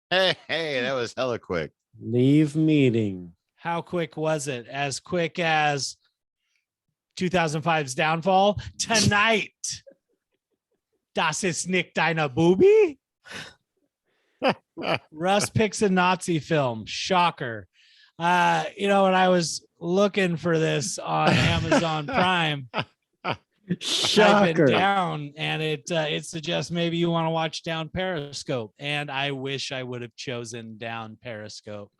Hey, that was hella quick. Leave meeting. How quick was it? As quick as 2005's Downfall? Tonight. Das ist nicht deine Booby? Russ picks a Nazi film. Shocker. When I was looking for this on Amazon Prime, type it down, and it suggests maybe you want to watch Down Periscope. And I wish I would have chosen Down Periscope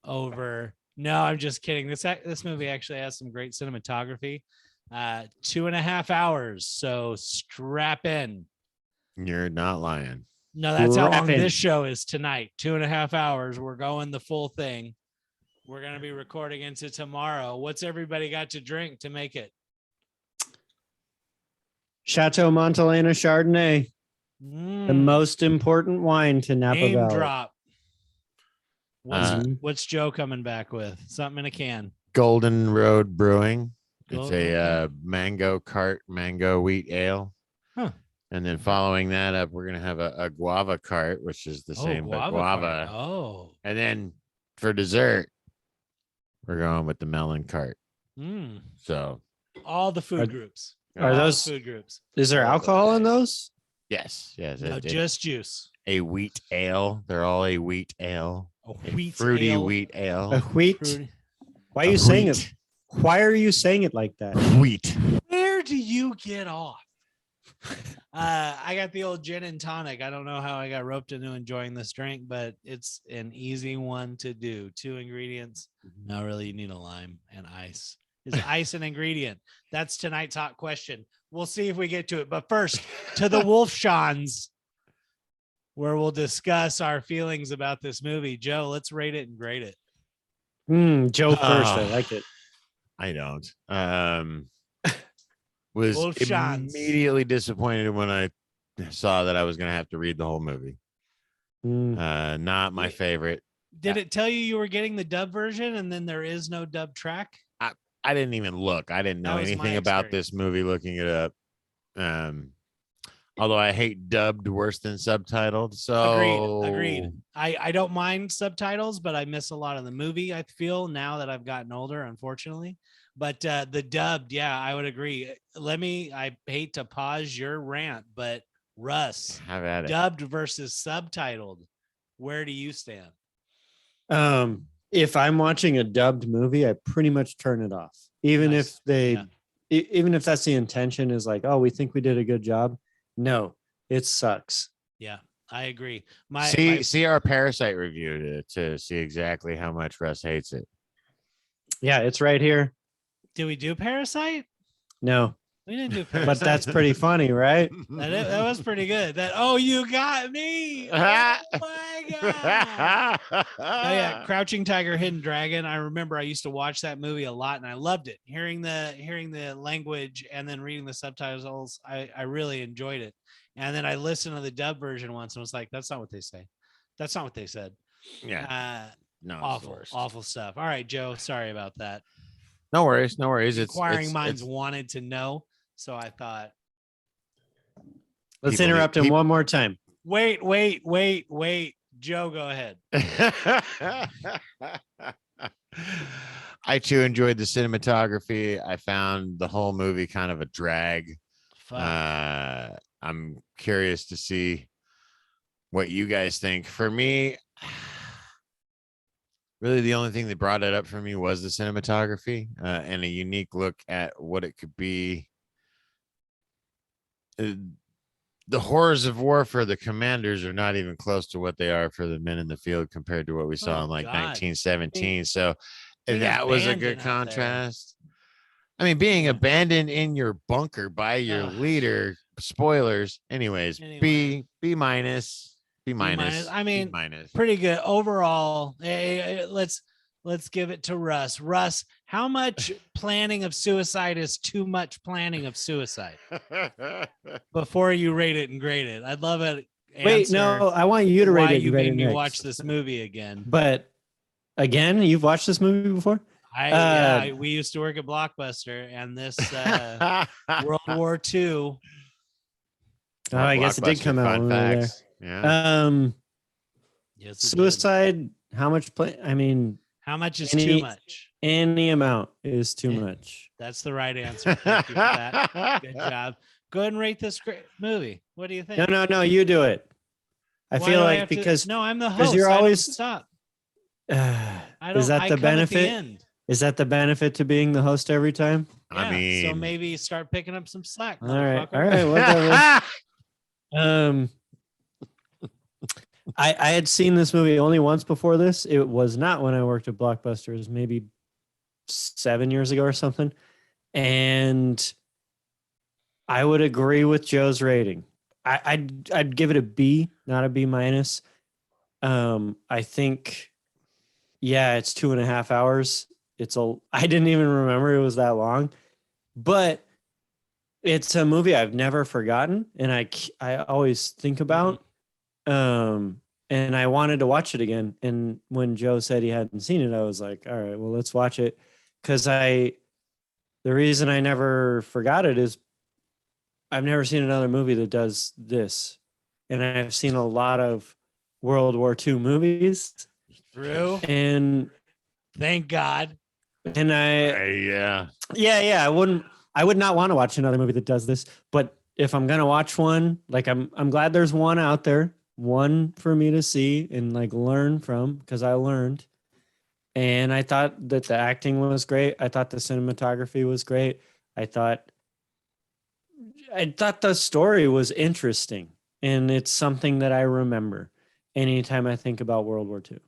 over. No, I'm just kidding. This movie actually has some great cinematography. 2.5 hours. So strap in. You're not lying. No, that's how long this show is tonight. 2.5 hours. We're going the full thing. We're going to be recording into tomorrow. What's everybody got to drink to make it? Chateau Montelena Chardonnay. The most important wine to Napa Name Valley. Drop. What's Joe coming back with? Something in a can. Golden Road Brewing. It's a mango wheat ale. Huh. And then following that up, we're going to have a guava cart, which is the same, but guava. Oh. And then for dessert, we're going with the melon cart. So all the food groups. Are those food groups? Is there alcohol in those? Yes. No, just juice. A wheat ale. They're all a wheat ale. A fruity ale. Wheat ale. A wheat. Why are you saying it? Why are you saying it like that? Wheat. Where do you get off? I got the old gin and tonic. I don't know how I got roped into enjoying this drink, but it's an easy one to do. 2 ingredients. No, really, you need a lime and ice. Is ice an ingredient? That's tonight's hot question. We'll see if we get to it. But first, to the Wolfschans, where we'll discuss our feelings about this movie. Joe, let's rate it and grade it. Joe first. I like it. I don't. Was Wolfschans. Immediately disappointed when I saw that I was going to have to read the whole movie. Not my favorite. Did it tell you were getting the dub version and then there is no dub track? I didn't even look. I didn't know anything about this movie looking it up. Although I hate dubbed worse than subtitled. So agreed. I don't mind subtitles, but I miss a lot of the movie, I feel, now that I've gotten older, unfortunately. But the dubbed, yeah, I would agree. I hate to pause your rant, but Russ, have at it. Dubbed versus subtitled, where do you stand? If I'm watching a dubbed movie, I pretty much turn it off. Even if that's the intention, is like, oh, we think we did a good job. No, it sucks. Yeah, I agree. See our Parasite review to see exactly how much Russ hates it. Yeah, it's right here. Did we do Parasite? No. We didn't do Parasite. But that's pretty funny, right? That was pretty good. You got me. Oh my God. Oh yeah, Crouching Tiger, Hidden Dragon. I remember I used to watch that movie a lot and I loved it. Hearing the language and then reading the subtitles, I really enjoyed it. And then I listened to the dub version once and was like, that's not what they say. That's not what they said. Yeah. No, awful stuff. All right, Joe. Sorry about that. No worries. Inquiring minds wanted to know, so I thought. Let's interrupt him one more time. Wait. Joe, go ahead. I too enjoyed the cinematography. I found the whole movie kind of a drag. I'm curious to see what you guys think. For me, really, the only thing that brought it up for me was the cinematography and a unique look at what it could be. The horrors of war for the commanders are not even close to what they are for the men in the field compared to what we saw in 1917. So that was a good contrast. I mean, being abandoned in your bunker by your leader. Spoilers. Anyways, B minus. I mean, pretty good overall. Let's give it to Russ. Russ, how much planning of suicide is too much planning of suicide? Before you rate it and grade it, I'd love it. Wait, no, I want you to rate it. Why you made me watch this movie again? But again, you've watched this movie before? We used to work at Blockbuster, and this World War II. Oh, I guess it did come out when we were there. Yeah. Yes, Suicide. How much play? I mean, how much is too much? Any amount is too much. That's the right answer. Thank you for that. Good job. Go ahead and rate this great movie. What do you think? No. You do it. I feel like because no, I'm the host. You're always stop. Is that the benefit? Is that the benefit to being the host every time? Yeah, I mean, so maybe start picking up some slack. All right, whatever. I had seen this movie only once before this. It was not when I worked at Blockbuster. It was maybe 7 years ago or something. And I would agree with Joe's rating. I'd give it a B, not a B minus. I think, yeah, it's 2.5 hours. I didn't even remember it was that long, but it's a movie I've never forgotten, and I always think about. And I wanted to watch it again. And when Joe said he hadn't seen it, I was like, all right, well, let's watch it. Because the reason I never forgot it is I've never seen another movie that does this. And I've seen a lot of World War II movies. True. And thank God. And yeah. I would not want to watch another movie that does this. But if I'm gonna watch one, like I'm glad there's one out there, one for me to see and like learn from, because I learned. And I thought that the acting was great. I thought the cinematography was great. I thought the story was interesting, and it's something that I remember anytime I think about World War II.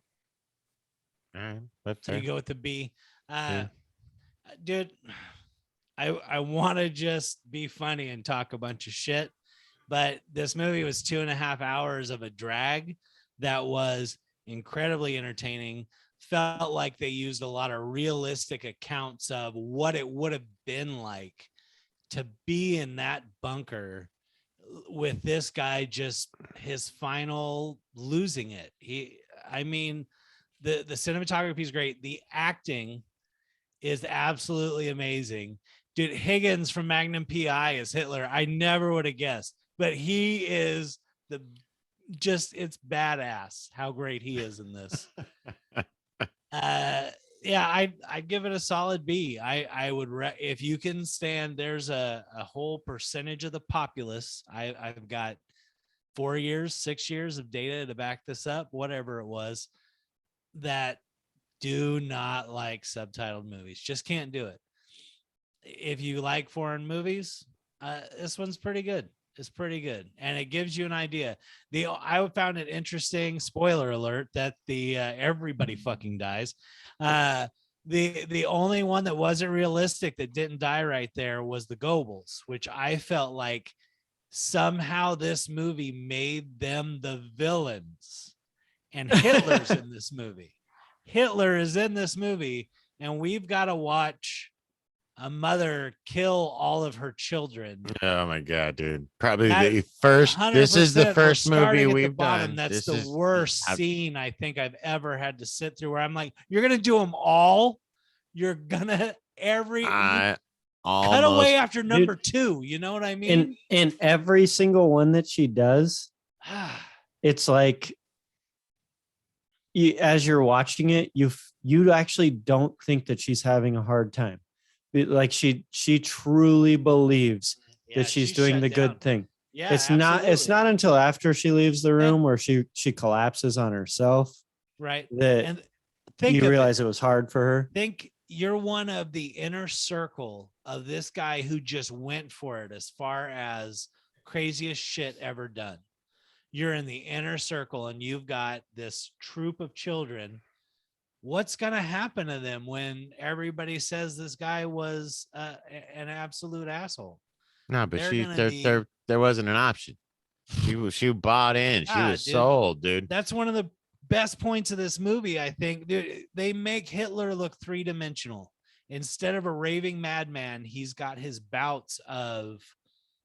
All right, so you go with the B. Dude, I want to just be funny and talk a bunch of shit, but this movie was 2.5 hours of a drag that was incredibly entertaining. Felt like they used a lot of realistic accounts of what it would have been like to be in that bunker with this guy, just his final losing it. The cinematography is great. The acting is absolutely amazing. Dude, Higgins from Magnum PI is Hitler. I never would have guessed, but he is it's badass how great he is in this. I'd give it a solid B. I would, if you can stand, there's a whole percentage of the populace. I've got 6 years of data to back this up, whatever it was, that do not like subtitled movies. Just can't do it. If you like foreign movies, this one's pretty good. It's pretty good, and it gives you an idea. I found it interesting. Spoiler alert: that everybody fucking dies. The only one that wasn't realistic that didn't die right there was the Goebbels, which I felt like somehow this movie made them the villains, and Hitler's in this movie. Hitler is in this movie, and we've got to watch a mother kill all of her children. Oh my God, dude. Probably the first. This is the first movie we've done. That's the worst scene I think I've ever had to sit through, where I'm like, you're going to do them all. You're going to cut away after number 2. You know what I mean? In every single one that she does, it's like, as you're watching it, you actually don't think that she's having a hard time. Like she truly believes that she's doing the good thing. Yeah, it's not until after she leaves the room where she collapses on herself, right, that you realize it was hard for her. Think you're one of the inner circle of this guy who just went for it as far as craziest shit ever done. You're in the inner circle, and you've got this troop of children. What's going to happen to them when everybody says this guy was an absolute asshole? No, but there wasn't an option. She bought in. She was sold, dude. That's one of the best points of this movie, I think. Dude, they make Hitler look 3-dimensional. Instead of a raving madman, he's got his bouts of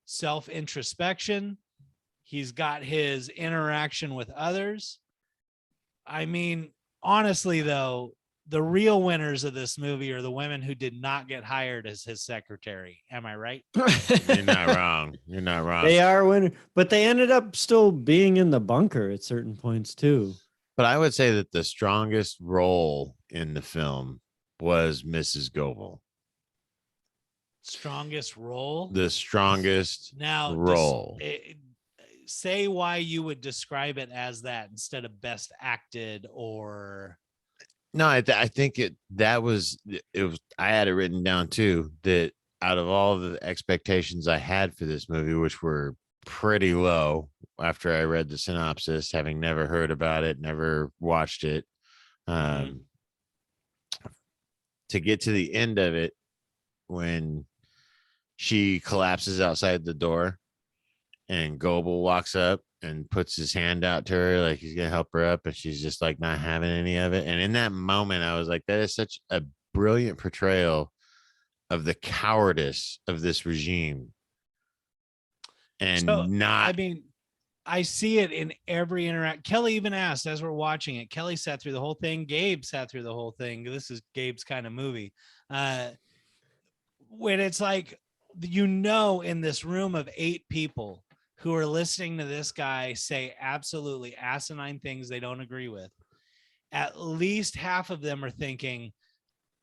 self-introspection. He's got his interaction with others. I mean, honestly, though, the real winners of this movie are the women who did not get hired as his secretary. Am I right? You're not wrong. You're not wrong. They are winners, but they ended up still being in the bunker at certain points too. But I would say that the strongest role in the film was Mrs. Goebel. Strongest role? The strongest now role. Say why you would describe it as that instead of best acted or. No, I think it was I had it written down too, that out of all the expectations I had for this movie, which were pretty low after I read the synopsis, having never heard about it, never watched it, to get to the end of it when she collapses outside the door and Goebel walks up and puts his hand out to her like he's gonna help her up, and she's just like not having any of it. And in that moment, I was like, that is such a brilliant portrayal of the cowardice of this regime. And I see it in every interact. Kelly even asked as we're watching it. Kelly sat through the whole thing. Gabe sat through the whole thing. This is Gabe's kind of movie. When it's like, in this room of 8 people who are listening to this guy say absolutely asinine things they don't agree with, at least half of them are thinking,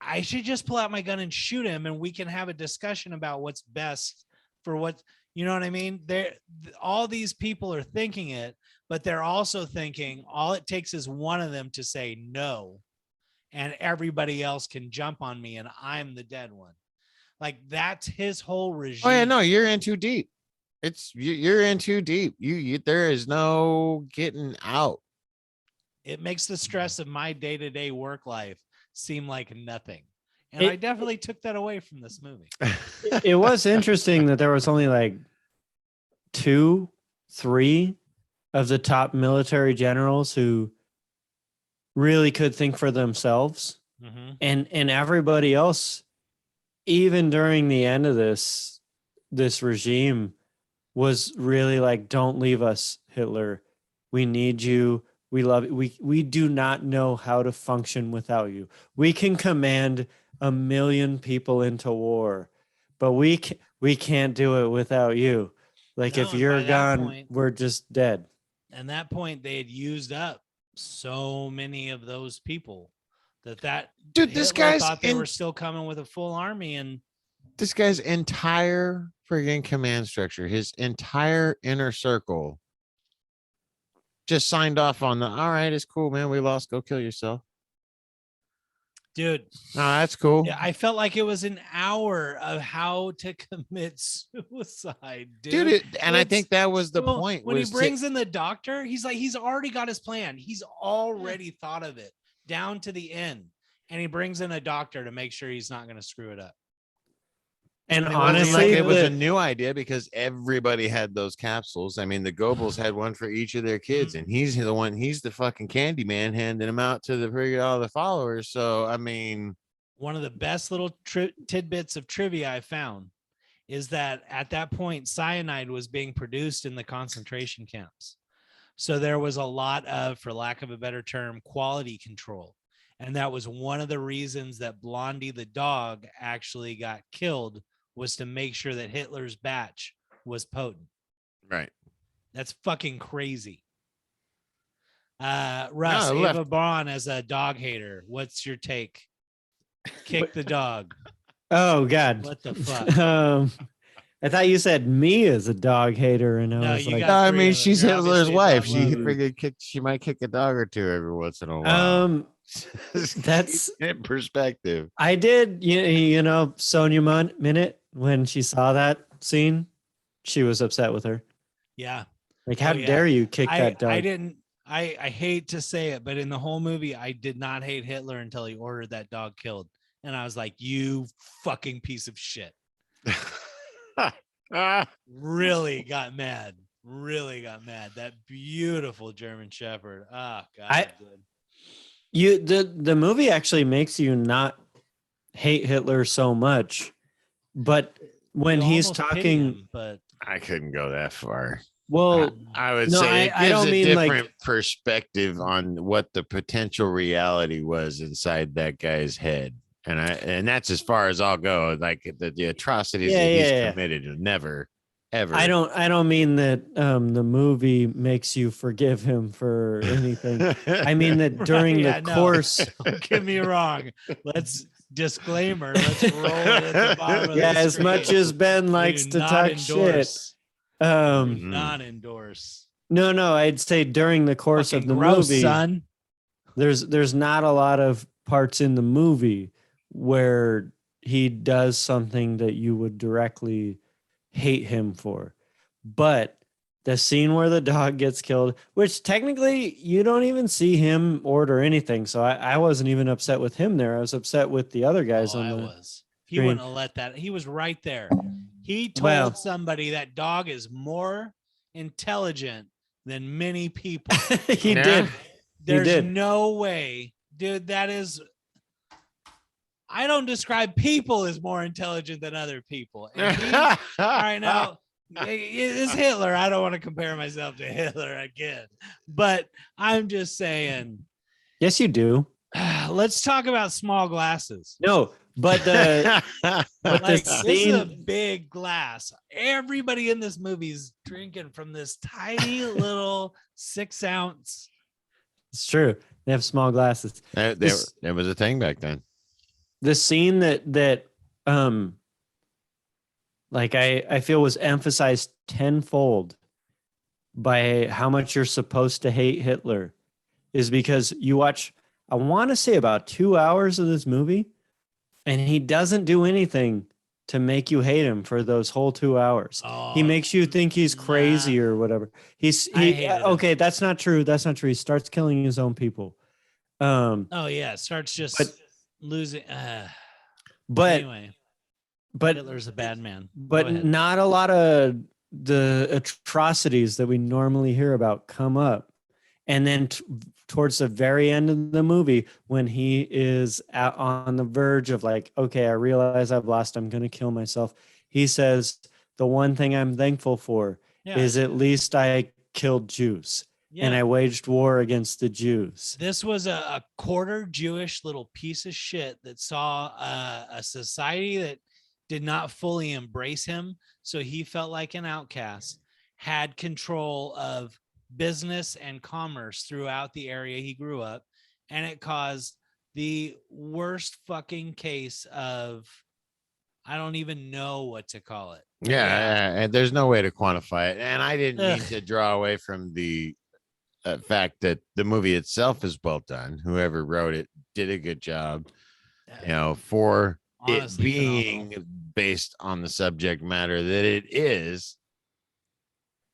I should just pull out my gun and shoot him, and we can have a discussion about what's best for what, you know what I mean? All these people are thinking it, but they're also thinking all it takes is one of them to say no, and everybody else can jump on me, and I'm the dead one. Like, that's his whole regime. Oh yeah, no, you're in too deep. You're in too deep. There is no getting out. It makes the stress of my day-to-day work life seem like nothing. And I definitely took that away from this movie. It was interesting that there was only like 2, 3 of the top military generals who really could think for themselves. Mm-hmm. And everybody else, even during the end of this regime, was really like, don't leave us, Hitler. We need you. We love it. We do not know how to function without you. We can command 1 million people into war, but we can't do it without you. Like, if you're gone, we're just dead. And that point, they had used up so many of those people that dude, this guy thought they were still coming with a full army, and this guy's entire friggin' command structure, his entire inner circle, just signed off on all right, it's cool, man. We lost. Go kill yourself. Dude. No, that's cool. Yeah, I felt like it was an hour of how to commit suicide, dude. I think that was the point. When he brings in the doctor, he's like, he's already got his plan. He's already thought of it down to the end. And he brings in a doctor to make sure he's not going to screw it up. And honestly, it was a new idea because everybody had those capsules. I mean, the Goebbels had one for each of their kids, and he's the fucking candy man handing them out to all the followers. So, I mean, one of the best little tidbits of trivia I found is that at that point, cyanide was being produced in the concentration camps. So there was a lot of, for lack of a better term, quality control. And that was one of the reasons that Blondie the dog actually got killed, was to make sure that Hitler's batch was potent. Right. That's fucking crazy. Russ, Ava Braun as a dog hater. What's your take? Kick the dog. Oh God. What the fuck? I thought you said me as a dog hater, and I was like, I mean, she's Hitler's wife. She might kick a dog or two every once in a while. That's in perspective. I did, Sonia Minute, when she saw that scene, she was upset with her. Yeah. Like, how dare you kick that dog? I hate to say it, but in the whole movie, I did not hate Hitler until he ordered that dog killed. And I was like, you fucking piece of shit. Really got mad. That beautiful German Shepherd. Oh God. The movie actually makes you not hate Hitler so much, but when he's talking, but I couldn't go that far. Well, I would say it gives I don't mean different like perspective on what the potential reality was inside that guy's head. And that's as far as I'll go. Like the atrocities that he's committed, never. ever. I don't mean that the movie makes you forgive him for anything. I mean that during the course. Don't get me wrong. Let's disclaimer. Let's roll it at the bottom of the as screen. much as Ben likes to talk shit. Not endorse. No, I'd say during the course Fucking of the gross, movie, son. there's not a lot of parts in the movie where he does something that you would directly hate him for. But the scene where the dog gets killed, which technically you don't even see him order anything. So I wasn't even upset with him there. I was upset with the other guys on the He screen. wouldn't have let that. He was right there. He told somebody that dog is more intelligent than many people. He did. There's no way, dude. That is. I don't describe people as more intelligent than other people. And he, all right, now it's Hitler. I don't want to compare myself to Hitler again, but I'm just saying. Yes, you do. Let's talk about small glasses. No, but the like, this is a big glass. Everybody in this movie is drinking from this tiny little 6 ounce. It's true. They have small glasses. There was a thing back then. The scene that like I feel was emphasized tenfold by how much you're supposed to hate Hitler is because you watch, I want to say about 2 hours of this movie, and he doesn't do anything to make you hate him for those whole 2 hours. He makes you think he's crazy or whatever. Okay, that's not true. That's not true. He starts killing his own people. Starts just losing. But Hitler's a bad man. But not a lot of the atrocities that we normally hear about come up. And then towards the very end of the movie, when he is on the verge of like, okay, I realize I've lost, I'm going to kill myself. He says, the one thing I'm thankful for is at least I killed Jews. Yeah. And I waged war against the Jews. This was a quarter Jewish little piece of shit that saw a society that did not fully embrace him. So he felt like an outcast, had control of business and commerce throughout the area he grew up. And it caused the worst fucking case of, I don't even know what to call it. Yeah. And there's no way to quantify it. And I didn't mean to draw away from the fact that the movie itself is well done. Whoever wrote it did a good job, for honestly, it being phenomenal. Based on the subject matter that it is.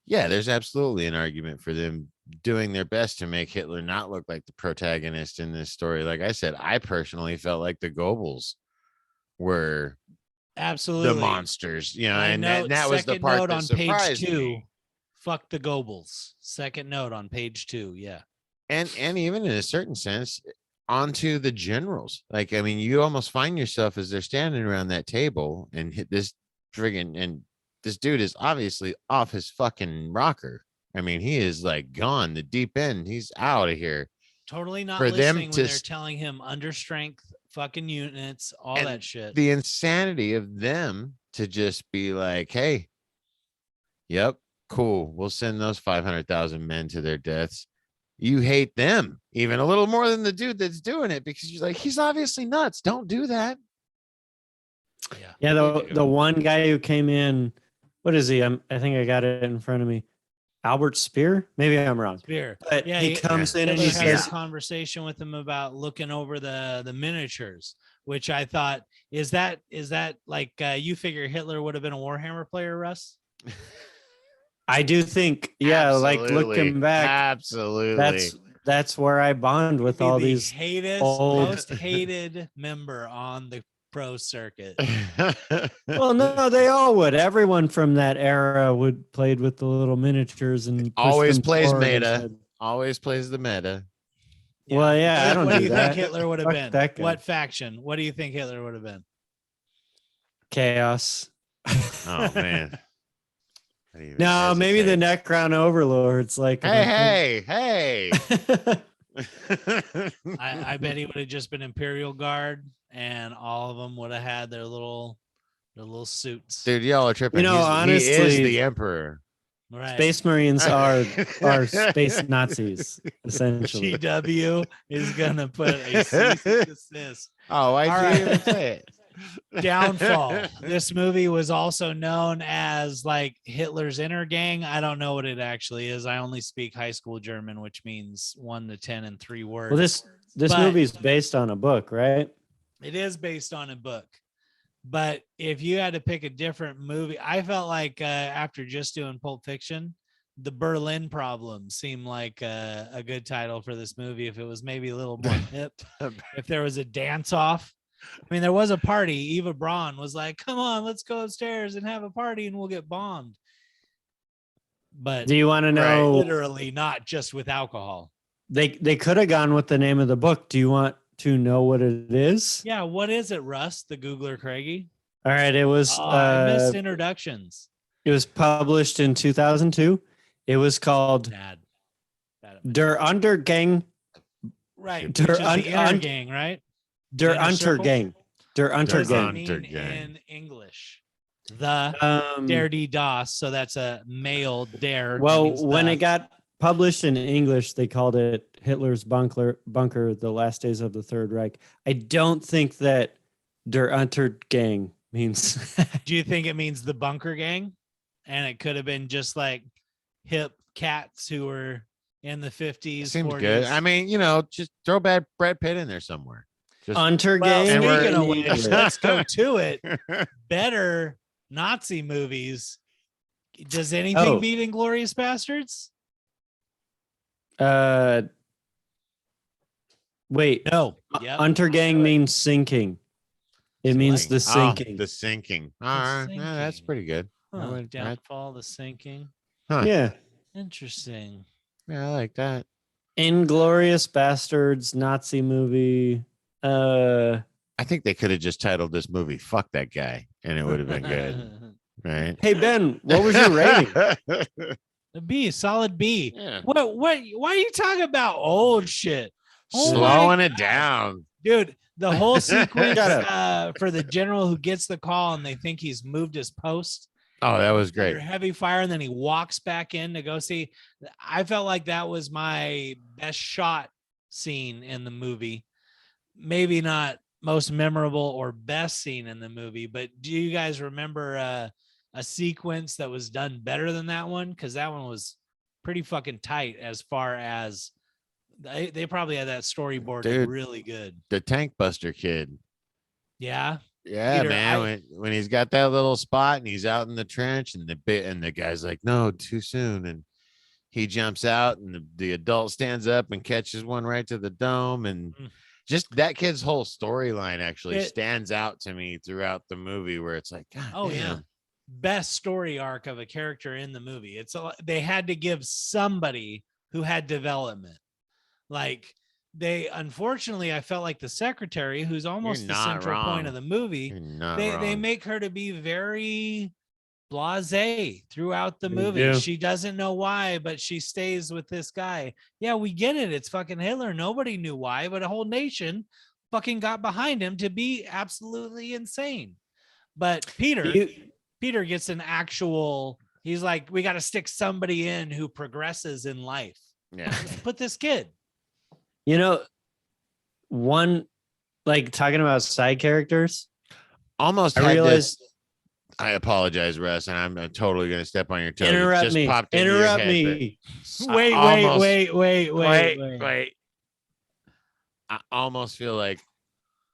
Yeah, there's absolutely an argument for them doing their best to make Hitler not look like the protagonist in this story. Like I said, I personally felt like the Goebbels were absolutely the monsters, and that was the part that on surprised page 2. me. Fuck the Goebbels. Second note on page 2. Yeah. And even in a certain sense, onto the generals. Like, I mean, you almost find yourself as they're standing around that table and hit this friggin' and this dude is obviously off his fucking rocker. I mean, he is like gone, the deep end. He's out of here. Totally not for listening when they're telling him under strength fucking units, all that shit. The insanity of them to just be like, hey, yep, cool. We'll send those 500,000 men to their deaths. You hate them even a little more than the dude that's doing it because you're like, he's obviously nuts. Don't do that. Yeah. The one guy who came in, what is he? I think I got it in front of me. Albert Speer? Maybe I'm wrong. Speer. But he comes in and he says a conversation with him about looking over the miniatures, which I thought, is that like you figure Hitler would have been a Warhammer player, Russ? I do think, like looking back, absolutely. That's where I bond with all these most hated member on the pro circuit. Well, no, they all would. Everyone from that era would played with the little miniatures and always plays meta. Always plays the meta. Yeah. Well, yeah, I don't what do you that. think Hitler would have been? What faction? What do you think Hitler would have been? Chaos. Oh man. No, maybe the Necron overlords. Like, hey. I bet he would have just been Imperial Guard, and all of them would have had their little The little suits. Dude, y'all are tripping. You know, He is honestly, the emperor. Right. Space Marines are space Nazis, essentially. GW is gonna put a cease and desist. Oh, why'd All you right. even say it? Downfall. This movie was also known as like Hitler's inner gang. I don't know what it actually is. I only speak high school German, which means 1 to 10 in 3 words. Well, this movie is based on a book, right? It is based on a book. But if you had to pick a different movie, I felt like after just doing Pulp Fiction, The Berlin Problem seemed like a good title for this movie. If it was maybe a little more hip, if there was a dance off. I mean, there was a party. Eva Braun was like, come on, let's go upstairs and have a party and we'll get bombed. But do you want to know? Literally not just with alcohol. They could have gone with the name of the book. Do you want to know what it is? Yeah, what is it, Russ, the Googler Craigie? All right, it was I missed introductions. It was published in 2002. It was called Bad. Der Untergang. Right. Der Gang, right? Der Inner circle? Untergang. Der What does that Untergang. mean Untergang. in English? The dare de das. So that's a male dare. That Well, means when the. it got published in English, they called it Hitler's Bunker, The Last Days of the Third Reich. I don't think that Der Untergang means. Do you think it means the bunker gang? And it could have been just like hip cats who were in the 50s. Seems 40s. good. I mean, just throw Brad Pitt in there somewhere. Just Untergang. Well, speaking of in which, English. let's go to it. Better Nazi movies. Does anything beat Inglourious Bastards? Wait. No. Yep. Untergang means sinking. It means the sinking. The sinking. All right. sinking. Yeah, that's pretty good. Huh, Downfall, the sinking. Huh. Yeah. Interesting. Yeah, I like that. Inglorious Bastards Nazi movie. I think they could have just titled this movie "Fuck That Guy" and it would have been good, right? Hey Ben, what was your rating? A B, solid B. Yeah. What? Why are you talking about old shit? Oh Slowing my it God. down. Dude, the whole sequence Shut for the general who gets the call and they think he's moved his post. Oh, that was Under great. heavy fire, and then he walks back in to go see. I felt like that was my best shot scene in the movie. Maybe not most memorable or best scene in the movie, but do you guys remember a sequence that was done better than that one? Because that one was pretty fucking tight as far as they probably had that storyboard Dude. really good. The Tank Buster kid. Yeah. Yeah, Peter, man. When he's got that little spot and he's out in the trench and the guy's like, no, too soon. And he jumps out and the adult stands up and catches one right to the dome. And just that kid's whole storyline actually stands out to me throughout the movie where it's like, God damn. Yeah. Best story arc of a character in the movie. They had to give somebody who had development. Like unfortunately, I felt like the secretary, who's almost the central point of the movie, they make her to be very blasé throughout the movie. Yeah. She doesn't know why, but she stays with this guy. Yeah, we get it. It's fucking Hitler. Nobody knew why, but a whole nation fucking got behind him to be absolutely insane. But Peter gets an actual, he's like, we got to stick somebody in who progresses in life. Yeah. Let's put this kid. One, like talking about side characters. Almost I realized. I apologize, Russ, and I'm totally going to step on your toes. Interrupt me. Interrupt me. Wait. I almost feel like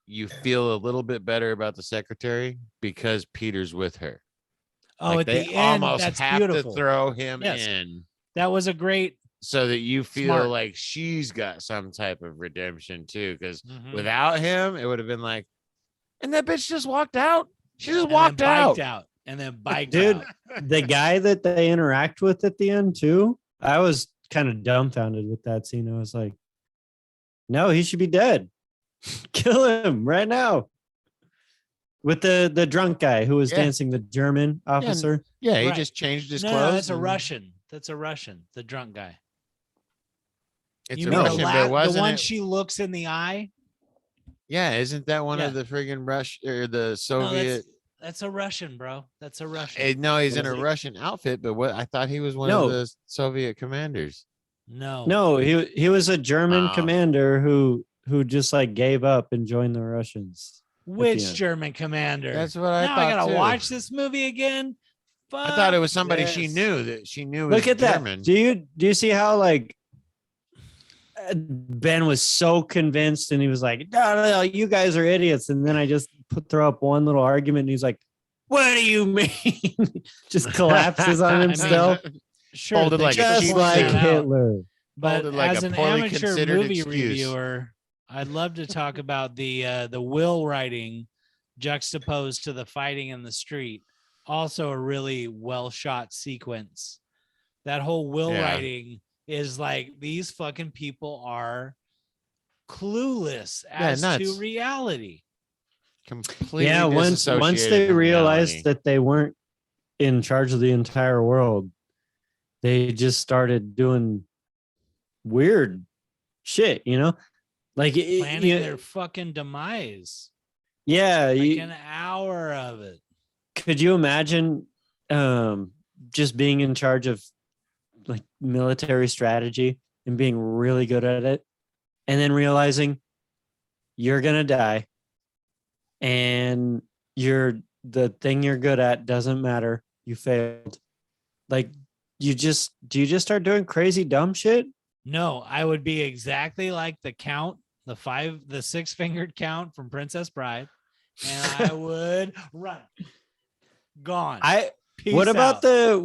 you feel a little bit better about the secretary because Peter's with her. Oh, like at they the end, almost that's have beautiful. to throw him in. That was a great. So that you feel Smart. like she's got some type of redemption too. Because Mhm. without him, it would have been like, and that bitch just walked out. She just and walked then out. biked out. And then biked Dude, out. the guy that they interact with at the end too, I was kind of dumbfounded with that scene. I was like, no, he should be dead. Kill him right now. With the drunk guy who was dancing, the German officer. Yeah, he Right. just changed his No, clothes. that's a and- Russian. That's a Russian, the drunk guy. It's You a mean Russian, the but wasn't one it? she looks in the eye? Yeah, isn't that one Yeah. of the friggin' Rush or the No, Soviet? That's a Russian, bro. That's a Russian. No, he's in Was a he? Russian outfit, but what I thought he was one No. of the Soviet commanders. No, he was a German commander who just like gave up and joined the Russians. Which German commander? That's what I now thought. I gotta too. watch this movie again. Fuck I thought it was somebody this. she knew that she knew. Look was at German. that. Do you see how like Ben was so convinced and he was like, no, you guys are idiots. And then I just throw up one little argument and he's like, what do you mean? Just collapses on himself. Sure, Folded like just like Hitler. But like as a an poorly amateur considered movie excuse. reviewer, I'd love to talk about the will writing juxtaposed to the fighting in the street. Also a really well shot sequence. That whole will writing is like these fucking people are clueless as to reality. Completely. Yeah, once they realized that they weren't in charge of the entire world, they just started doing weird shit, you know, like planning their fucking demise. Yeah, like an hour of it. Could you imagine just being in charge of like military strategy and being really good at it, and then realizing you're gonna die, and the thing you're good at doesn't matter. You failed. Like do you just start doing crazy dumb shit? No, I would be exactly like the count, the six-fingered count from Princess Bride, and I would run. Gone. What about the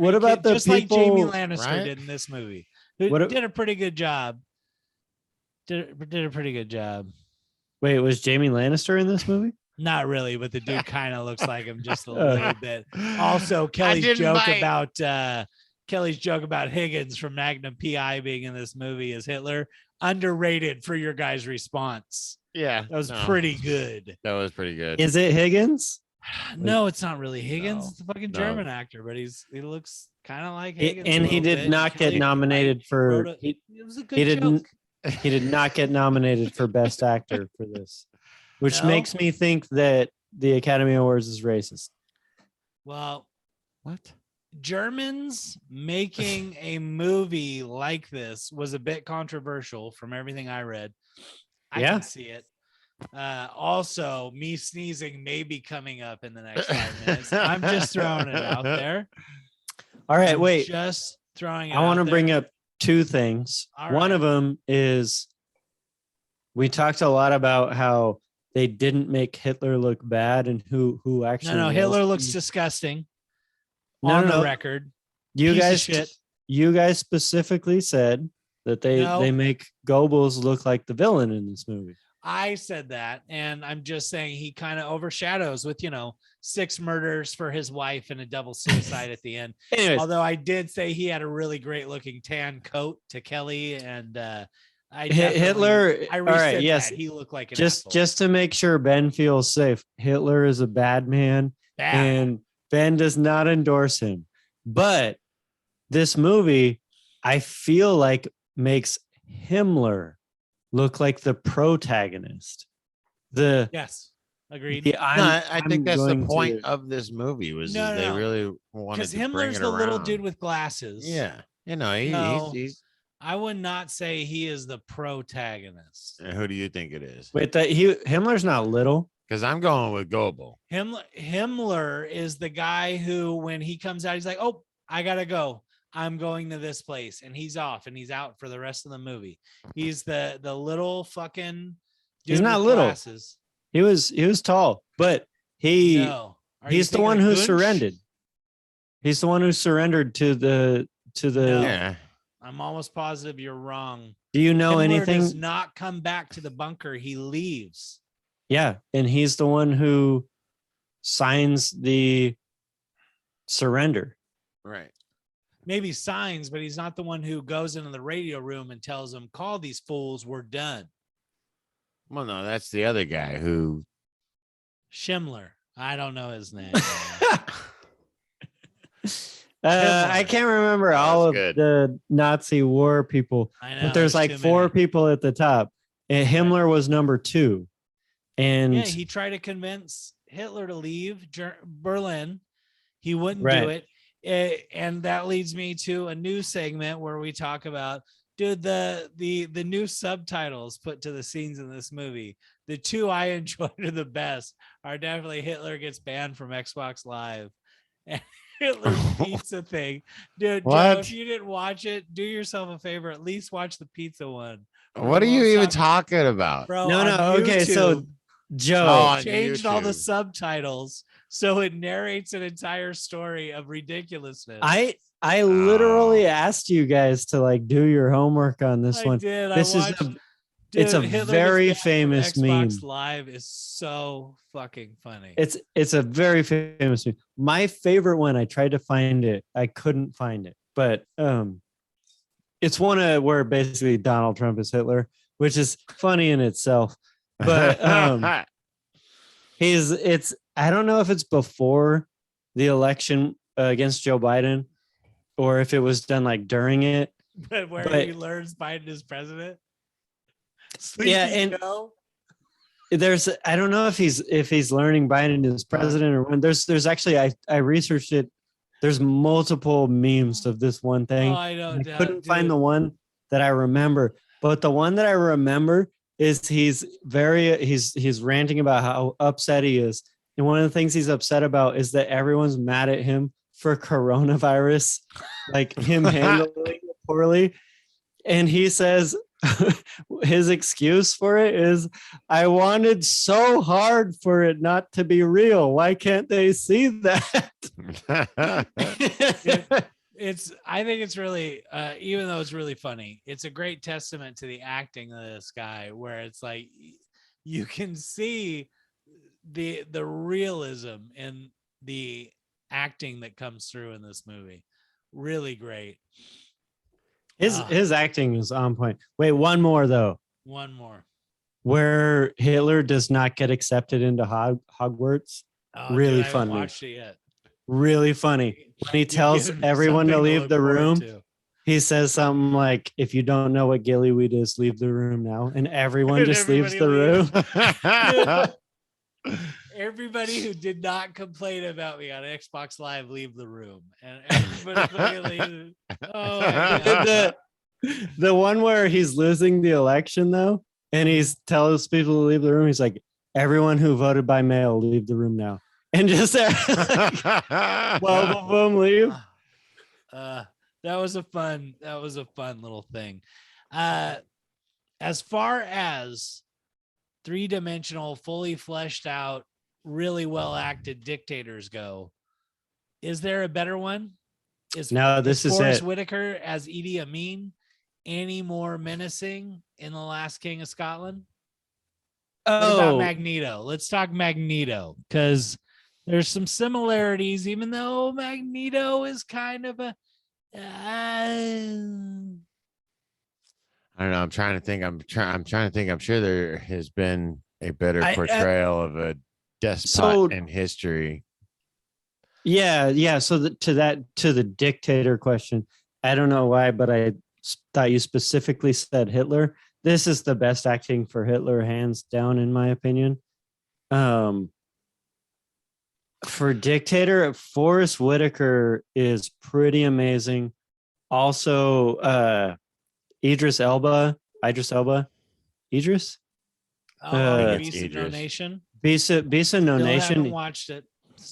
just people, like Jamie Lannister did in this movie? Who did a pretty good job. Did a pretty good job. Wait, was Jamie Lannister in this movie? Not really, but the dude kind of looks like him just a little bit. Also, Kelly's joke about Higgins from Magnum PI being in this movie as Hitler, underrated for your guys' response. Yeah, that was pretty good. That was pretty good. Is it Higgins? No, it's not really Higgins. No. It's a fucking German actor, but he looks kind of like Higgins. And he did not get nominated for. It was a good joke. He did not get nominated for Best Actor for this, which makes me think that the Academy Awards is racist. Well, what? Germans making a movie like this was a bit controversial from everything I read. I can see it. Also, me sneezing may be coming up in the next 5 minutes. I'm just throwing it out there. All right, wait. Just throwing it I want to there. bring up two things. One of them is we talked a lot about how they didn't make Hitler look bad and who actually No, Hitler looks disgusting. On the record. You guys specifically said that they make Goebbels look like the villain in this movie. I said that, and I'm just saying he kind of overshadows with 6 murders for his wife and a double suicide at the end. Anyways. Although I did say he had a really great looking tan coat to Kelly, and Hitler. I all right, yes, he looked like an just to make sure Ben feels safe. Hitler is a bad man, and Ben does not endorse him. But this movie, I feel like, makes Himmler look like the protagonist. Yes, agreed. I think that's the point of this movie was they really wanted to bring it around. Because Himmler's the little dude with glasses. Yeah, he's. I would not say he is the protagonist. Who do you think it is? Wait, Himmler's not little. Because I'm going with Goebbels. Himmler is the guy who, when he comes out, he's like, "Oh, I gotta go. I'm going to this place," and he's off and he's out for the rest of the movie. He's the little fucking dude. He's not little. Glasses. He was tall, but he's the one who surrendered. He's the one who surrendered to the. No, yeah. I'm almost positive you're wrong. Do you know anything? Does not come back to the bunker. He leaves. Yeah, and he's the one who signs the surrender. Right. Maybe signs, but he's not the one who goes into the radio room and tells them, "Call these fools, we're done." Well, no, that's the other guy who. Schindler. I don't know his name. I can't remember all of the Nazi war people, but there's like 4 people at the top, and Himmler was number 2. And yeah, he tried to convince Hitler to leave Berlin. He wouldn't do Right. it. And that leads me to a new segment where we talk about, dude, the new subtitles put to the scenes in this movie. The two I enjoyed the best are definitely Hitler gets banned from Xbox Live and Hitler's pizza thing. Dude, What? Joe, if you didn't watch it, do yourself a favor. At least watch the pizza one. What are you even talking about? Bro, No, on okay, so YouTube, Joe on changed all the YouTube. subtitles so it narrates an entire story of ridiculousness. I literally asked you guys to like do your homework on this one. Did. This I watched, it's a Hitler very Gets Banned famous from meme. Xbox Live is so fucking funny. It's a very famous meme. My favorite one, I tried to find it. I couldn't find it. But it's one where basically Donald Trump is Hitler, which is funny in itself. But I don't know if it's before the election against Joe Biden or if it was done like during it. But where he learns Biden is president. And there's I don't know if he's learning Biden is president or when there's actually I researched it. There's multiple memes of this one thing. Oh, I know. I couldn't find the one that I remember, but the one that I remember is he's ranting about how upset he is. And one of the things he's upset about is that everyone's mad at him for coronavirus, like him handling it poorly. And he says his excuse for it is, I wanted so hard for it not to be real. Why can't they see that? I think it's really, even though it's really funny, it's a great testament to the acting of this guy, where it's like you can see the realism in the acting that comes through in this movie. Really great. His acting is on point. Wait, one more though. One more. Where Hitler does not get accepted into Hogwarts. Really funny. I haven't watched it yet. Really funny. When he tells everyone to leave the room, he says something like, if you don't know what gillyweed is, leave the room now. And everyone just leaves the room. Everybody who did not complain about me on Xbox Live, leave the room. And everybody leaves. Oh my God. The one where he's losing the election though, and he's tells people to leave the room. He's like, everyone who voted by mail, leave the room now. And just 12 of them leave. That was a fun little thing. As far as three-dimensional, fully fleshed out, really well acted dictators go, is there a better one? Is Forrest Whitaker as Idi Amin any more menacing in The Last King of Scotland? What about Magneto? Let's talk Magneto, because there's some similarities, even though Magneto is kind of a I don't know. I'm trying to think. I'm trying to think. I'm sure there has been a better portrayal of a despot in history. Yeah. So to the dictator question, I don't know why, but I thought you specifically said Hitler. This is the best acting for Hitler, hands down, in my opinion. For dictator, Forrest Whitaker is pretty amazing. Also, Idris Elba. Beast of No Nation. Beast of No Nation. Haven't watched it.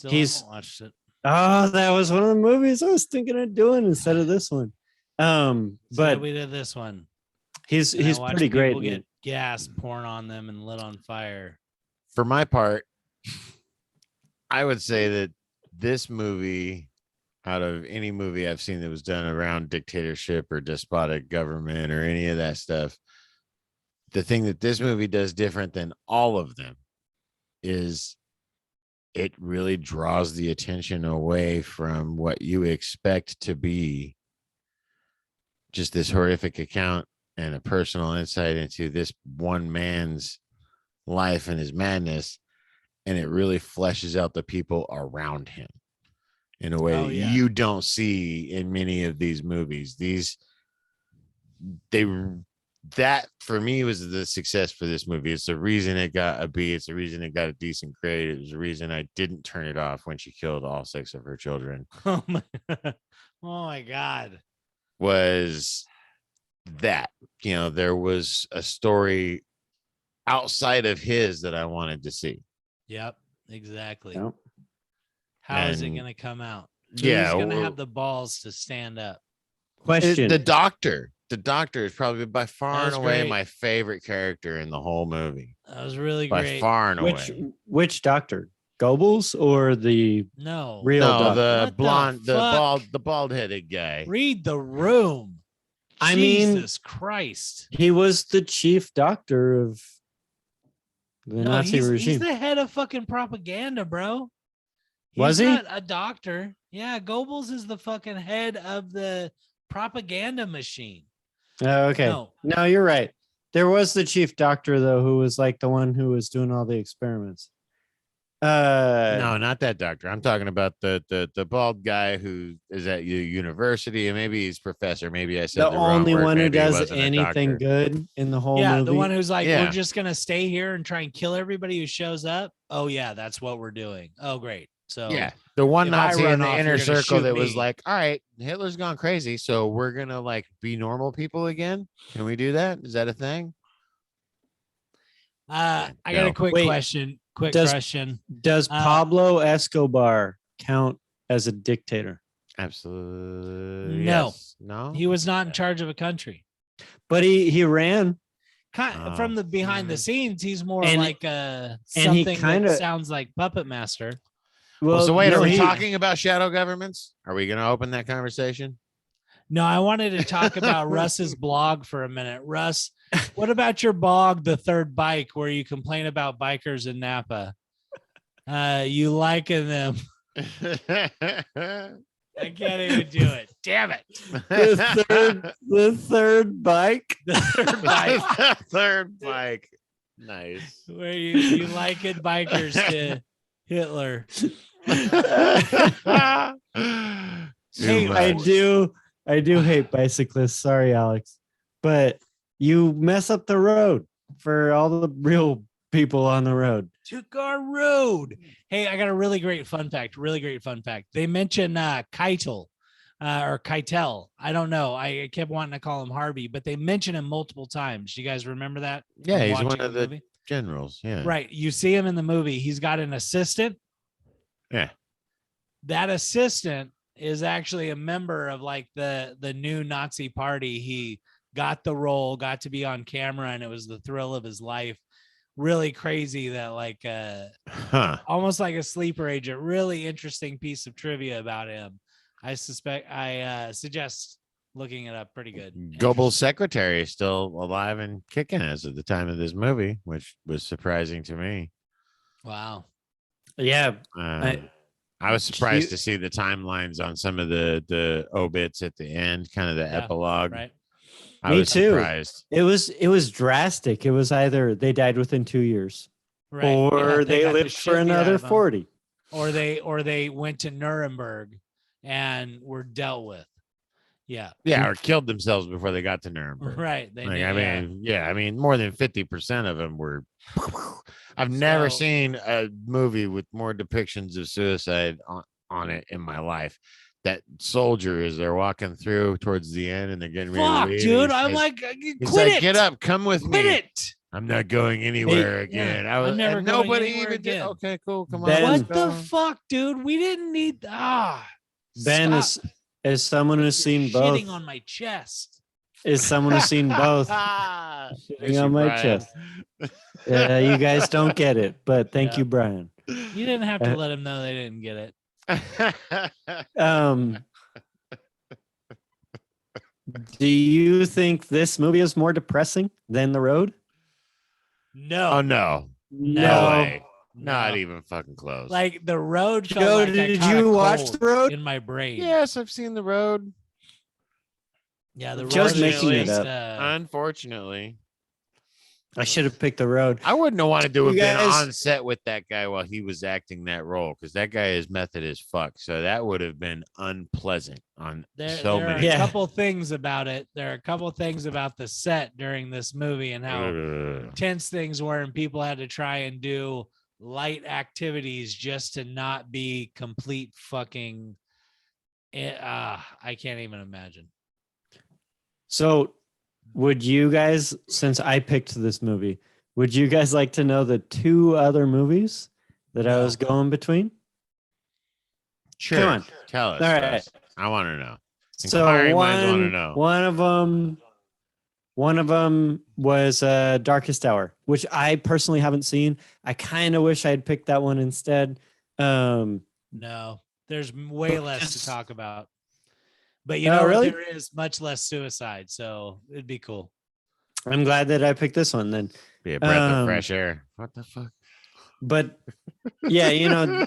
Haven't watched it. Oh, that was one of the movies I was thinking of doing instead of this one. But we did this one. He's pretty great. Get gas pouring on them and lit on fire. For my part, I would say that this movie, out of any movie I've seen that was done around dictatorship or despotic government or any of that stuff, the thing that this movie does different than all of them is it really draws the attention away from what you expect to be just this horrific account and a personal insight into this one man's life and his madness. And it really fleshes out the people around him in a way you don't see in many of these movies. They that for me was the success for this movie. It's the reason it got a B. It's the reason it got a decent grade. It was the reason I didn't turn it off when she killed all 6 of her children. Oh my God. Was that, there was a story outside of his that I wanted to see. Yep, exactly. Yep. How is it going to come out? Who's going to have the balls to stand up? Question. The doctor. The doctor is probably by far and away great. my favorite character in the whole movie. That was really by great. far and away. Which doctor? Goebbels or the real doctor? The blonde, the bald-headed guy. Read the room. I Jesus Christ. He was the chief doctor of the Nazi regime. He's the head of fucking propaganda, bro. Was he? Not a doctor. Yeah, Goebbels is the fucking head of the propaganda machine. Oh, okay. No, you're right. There was the chief doctor though, who was like the one who was doing all the experiments. No, not that doctor. I'm talking about the bald guy who is at your university, and maybe he's professor. Maybe I said the wrong only word. one who Maybe he does wasn't a anything doctor. good in the whole Yeah, movie. the one who's like, Yeah. we're just gonna stay here and try and kill everybody who shows up. Oh yeah, that's what we're doing. Oh great. So Yeah, the one if I Nazi run in the off, inner you're gonna circle shoot that was me. like, all right, Hitler's gone crazy, so we're gonna like be normal people again. Can we do that? Is that a thing? I got a quick question. Does Pablo Escobar count as a dictator? Absolutely. No. Yes. No. He was not in charge of a country. But he ran. From the behind the scenes, he's more like he something kinda that sounds like Puppet Master. Well, so wait, no, are we talking about shadow governments? Are we going to open that conversation? No, I wanted to talk about Russ's blog for a minute. Russ, what about your blog, The Third Bike, where you complain about bikers in Napa? You liking them. I can't even do it. Damn it. The third bike. The Third Bike. The Third Bike. Nice. Where you liken bikers to Hitler. Hey, I do hate bicyclists. Sorry, Alex, but you mess up the road for all the real people on the road. Took our road. Hey, I got a really great fun fact. They mention Keitel or Keitel. I don't know. I kept wanting to call him Harvey, but they mention him multiple times. You guys remember that? Yeah, he's one of the generals. Yeah. Right. You see him in the movie. He's got an assistant. Yeah. That assistant is actually a member of like the new Nazi party. He got the role, got to be on camera, and it was the thrill of his life. Really crazy that like almost like a sleeper agent. Really interesting piece of trivia about him. I suggest looking it up. Pretty good. Goebbels' secretary is still alive and kicking as of the time of this movie, which was surprising to me. Wow. Yeah. I was surprised to see the timelines on some of the obits at the end, kind of the epilogue. Right. I was surprised. It was drastic. It was either they died within 2 years, right. or they got lived the for shit beat out another of them, 40, or they went to Nuremberg and were dealt with. Yeah. Yeah, or killed themselves before they got to Nuremberg. Right. I mean, more than 50% of them were. I've never seen a movie with more depictions of suicide on it in my life. That soldier, as they're walking through towards the end and they're getting ready to leave, dude, I'm like, quit it. Get up, come with Quit me. it. I'm not going anywhere again. Yeah, I'm never and going nobody anywhere even did. again. Okay, cool. Come on. Ben, What the fuck, dude? We didn't need Ben, as someone who's seen both, shitting on my chest. Is someone who's seen both shitting on my chest. You guys don't get it, but thank you, Brian. You didn't have to let them know they didn't get it. Do you think this movie is more depressing than The Road? No. Oh no. No way. Not even fucking close. Like The Road. Joe, like did you watch The Road? In my brain. Yes, I've seen The Road. Yeah, The Road. Just making it up. Unfortunately. I should have picked the road. I wouldn't have wanted to have been guys- on set with that guy while he was acting that role because that guy is method as fuck. So that would have been unpleasant on There many. are a couple things about it. There are a couple things about the set during this movie and how tense things were, and people had to try and do light activities just to not be complete fucking. I can't even imagine. So, would you guys, since I picked this movie, would you guys like to know the 2 other movies that I was going between? Sure. Come on. Tell us. All right. I want to know. So Inquiring minds want to know. one of them was Darkest Hour, which I personally haven't seen. I kind of wish I had picked that one instead. No, there's way less to talk about. But you know, really? there is much less suicide, so it'd be cool. I'm glad that I picked this one then. Be a breath of fresh air. What the fuck? But yeah, you know,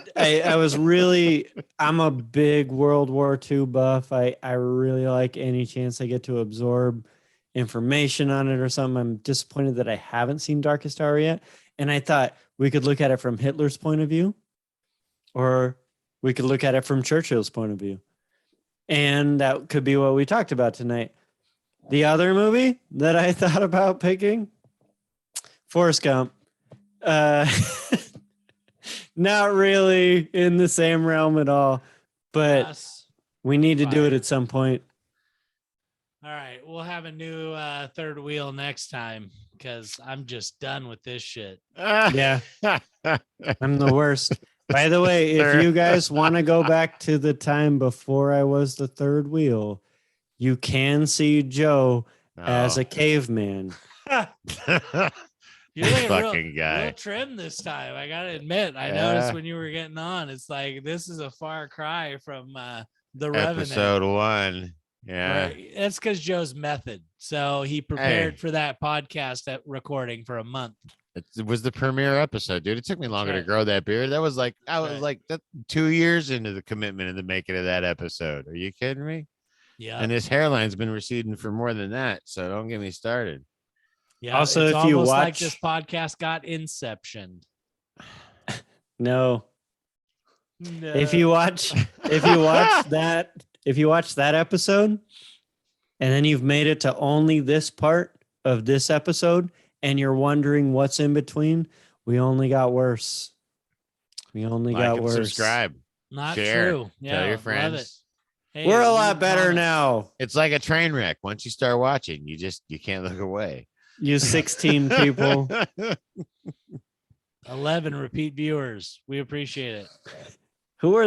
I'm a big World War II buff. I really like any chance I get to absorb information on it or something. I'm disappointed that I haven't seen Darkest Hour yet. And I thought we could look at it from Hitler's point of view, or we could look at it from Churchill's point of view. And that could be what we talked about tonight. The other movie that I thought about picking, Forrest Gump. Not really in the same realm at all, but we need to do it at some point. All right, we'll have a new third wheel next time because I'm just done with this shit. Yeah, I'm the worst. By the way, if you guys want to go back to the time before I was the third wheel, you can see Joe as a caveman. You're like fucking guy. Real trim this time. I gotta admit. I noticed when you were getting on, it's like this is a far cry from the Revenant. Episode 1. Yeah, right. That's because Joe's method. So he prepared for that podcast recording for a month. It was the premiere episode, dude. It took me longer to grow that beard. That was like I was like 2 years into the commitment and the making of that episode. Are you kidding me? Yeah. And this hairline's been receding for more than that. So don't get me started. Yeah. Also, it's if you almost watch like this podcast got inceptioned. No. If you watch that episode and then you've made it to only this part of this episode and you're wondering what's in between, we only got worse. We only got worse. Subscribe. Not share, true. Yeah, tell your love friends. it. Hey, We're a lot leave better comments. now. It's like a train wreck. Once you start watching, you can't look away. You 16 people. 11 repeat viewers. We appreciate it. Who are